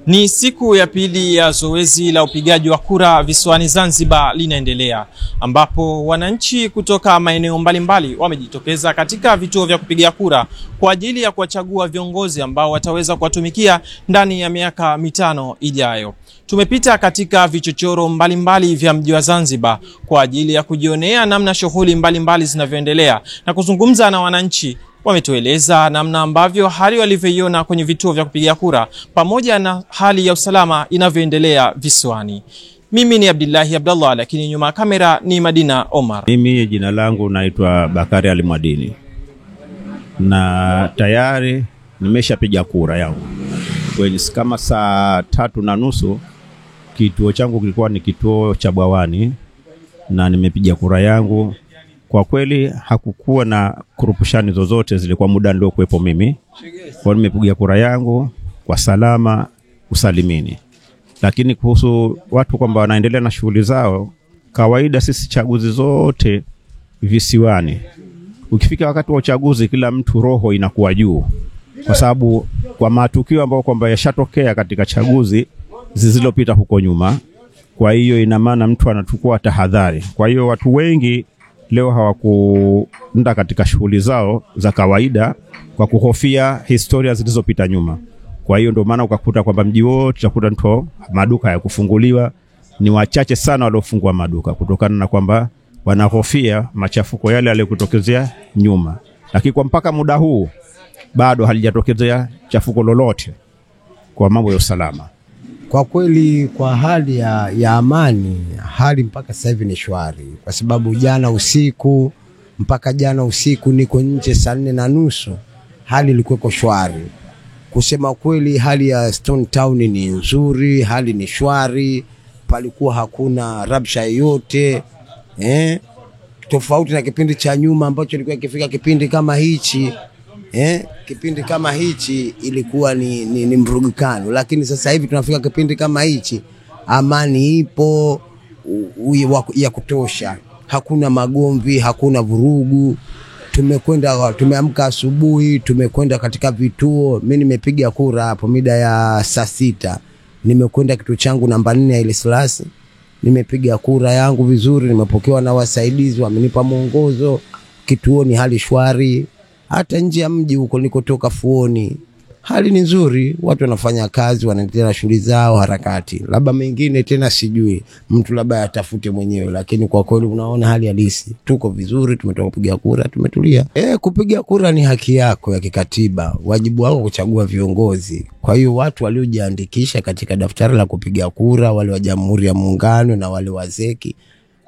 Ni siku ya pili ya zoezi la upigaji wa kura visiwani Zanzibar linaendelea, ambapo wananchi kutoka maeneo mbalimbali wamejitokeza katika vituo vya kupigia kura kwa ajili ya kuwachagua viongozi ambao wataweza kuwatumikia ndani ya miaka 5 ijayo. Tumepita katika vichochoro mbalimbali vya mji wa Zanzibar kwa ajili ya kujionea namna shughuli mbalimbali zinavyoendelea na kuzungumza na wananchi. Wametueleza namna ambavyo hali walivyoiona kwenye vituo vya kupigia kura pamoja na hali ya usalama inavyoendelea visiwani. Mimi ni Abdillahi Abdallah, lakini nyuma ya kamera ni Madina Omar. Mimi jina langu naitwa Bakari Ali Mwadini. Na tayari nimeshapiga kura yangu. Kweli kama saa 3:30 kituo changu kilikuwa ni kituo cha Bwawani na nimepiga kura yangu. Kwa kweli hakukuwa na kurupushani zozote zile kwa muda niliokuwepo mimi. Kwa nimepiga kura yangu kwa salama usalimini. Lakini kuhusu watu kwamba wanaendelea na shughuli zao, kawaida sisi chaguzi zote visiwani, ukifika wakati wa uchaguzi kila mtu roho inakuwa juu, kwa sababu kwa matukio ambayo kwamba yashatokea katika chaguzi zilizopita huko nyuma. Kwa hiyo ina maana mtu anachukua tahadhari. Kwa hiyo watu wengi leo hawakuenda katika shughuli zao za kawaida kwa kuhofia historia zilizopita nyuma. Kwa hiyo ndio maana ukakuta kwamba mji wote utakuta ndio maduka ya kufunguliwa, ni wachache sana waliofungua maduka kutokana na kwamba wanahofia machafuko yale yaliyokutokezea nyuma. Lakini kwa mpaka muda huu bado halijatokezea chafuko lolote kwa mambo ya usalama. Kwa kweli kwa hali ya amani, hali mpaka sasa hivi ni shwari, kwa sababu jana usiku niko nje saa 4:30, hali ilikuwa shwari. Kusema kweli hali ya Stone Town ni nzuri, hali ni shwari, palikuwa hakuna rabsha yoyote, tofauti na kipindi cha nyuma ambacho ilikuwa ikifika kipindi kama hichi, kipindi kama hichi ilikuwa ni mvurugikano. Lakini sasa hivi tunafika kipindi kama hichi, amani ipo ya kutosha, hakuna magomvi, hakuna vurugu. Tumeamka asubuhi, tumekwenda katika vituo. Mimi nimepiga kura hapo mida ya saa 6. Nimekwenda kituo changu namba 4 ya ile slasi. Nimepiga kura yangu vizuri, nimepokewa na wasaidizi, wamenipa mwongozo. Kituo ni hali shwari. Hata nje ya mji huko nilikotoka Fuoni, hali ni nzuri, watu wanafanya kazi, wanaendelea na shughuli zao, harakati. Labda mengine tena sijui, mtu labda atafute mwenyewe, lakini kwa kweli unaona hali halisi. Tuko vizuri, tumetoka kupiga kura, tumetulia. Kupiga kura ni haki yako ya kikatiba, wajibu wako kuchagua viongozi. Kwa hiyo watu waliojiandikisha katika daftari la kupiga kura, wale wa Jamhuri ya Muungano na wale wa Zeki,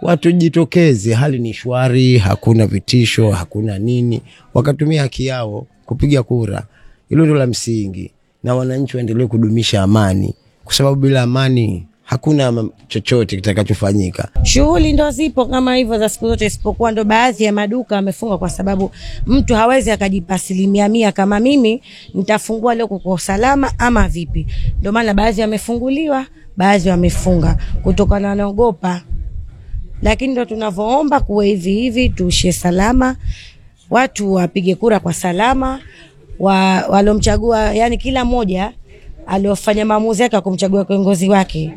watu jitokeze, hali ni shwari, hakuna vitisho, hakuna nini. Wakatumia haki yao kupiga kura. Hilo ndio la msingi, na wananchi waendelee kudumisha amani, kwa sababu bila amani hakuna chochote kitakachofanyika. Shughuli ndo zipo kama hivyo za siku zote, isipokuwa ndo baadhi ya maduka yamefunga, kwa sababu mtu hawezi akajipa 100% kama mimi nitafungua leo kwa salama ama vipi. Ndio maana baadhi yamefunguliwa, baadhi wamefunga kutokana na ogopa. Lakini ndo tunavoomba kuwe hivi tuishie salama, watu wapige kura kwa salama, walomchagua, yani kila moja aliofanya maamuzi yake kumchagua kiongozi wake,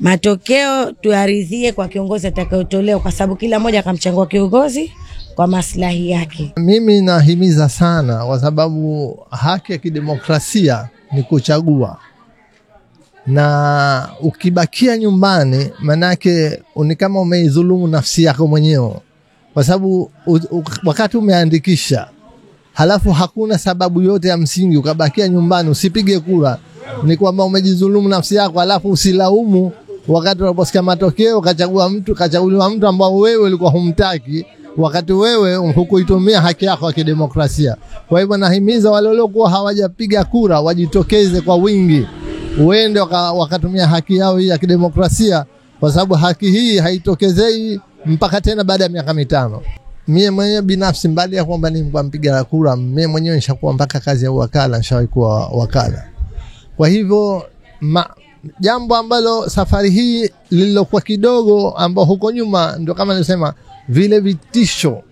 matokeo tuaridhie kwa kiongozi atakayotolewa, kwa sababu kila moja akamchagua kiongozi kwa maslahi yake. Mimi nahimiza sana, kwa sababu haki ya kidemokrasia ni kuchagua. Na ukibakia nyumbani manake ni kama umeidhulumu nafsi yako mwenyewe, kwa sababu wakati umeandikisha halafu hakuna sababu yote ya msingi ukabakia nyumbani usipige kura, ni kwamba umejidhulumu nafsi yako. Halafu usilaumu wakati unaposikia matokeo kachaguliwa mtu ambao wewe ulikuwa humtaki, wakati wewe hukuitumia haki yako ya kidemokrasia. Kwa hivyo nahimiza wale waliokuwa hawajapiga kura wajitokeze kwa wingi, uende wakatumia haki yao hii ya kidemokrasia, kwa sababu haki hii haitokezei mpaka tena baada ya miaka 5. Mimi mwenyewe binafsi, mbali ya kwamba ni mpiga kura, mimi mwenyewe nishakuwa mpaka kazi ya wakala, nishawahi kuwa wakala. Kwa hivyo jambo ambalo safari hii lililokuwa kidogo, ambao huko nyuma ndio kama nilisema vile vitisho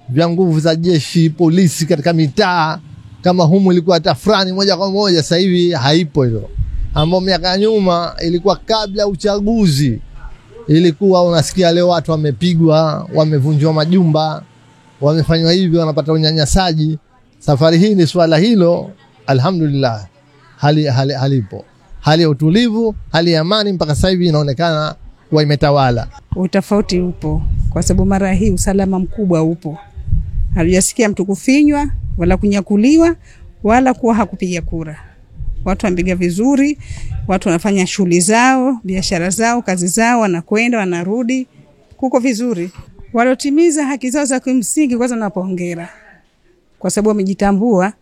vya nguvu za jeshi, polisi katika mitaa kama humu ilikuwa tafrani moja kwa moja, sasa hivi haipo hilo. ambao miaka nyuma ilikuwa kabla uchaguzi, ilikuwa unasikia leo watu wamepigwa, wamevunjwa majumba, wamefanywa hivi, wanapata unyanyasaji. Safari hii ni swala hilo alhamdulillah halipo. Hali ya utulivu, hali ya amani mpaka sasa hivi inaonekana kuwa imetawala. Utofauti upo kwa sababu mara hii usalama mkubwa upo. Hajasikia mtu kufinywa wala kunyakuliwa wala kuwa hakupiga kura. Watu wampiga vizuri, watu wanafanya shughuli zao, biashara zao, kazi zao, wanakwenda wanarudi, kuko vizuri. Walotimiza haki zao za kimsingi kwanza napongera kwa sababu wamejitambua.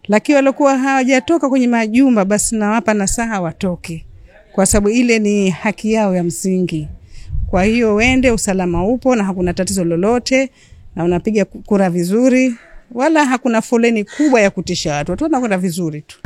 Lakini walikuwa hawajatoka kwenye majumba, basi nawapa nasaha watoke kwa sababu ile ni haki yao ya msingi. Kwa hiyo wende, usalama upo na hakuna tatizo lolote na unapiga kura vizuri, wala hakuna foleni kubwa ya kutisha watu. Watu wanakwenda vizuri tu.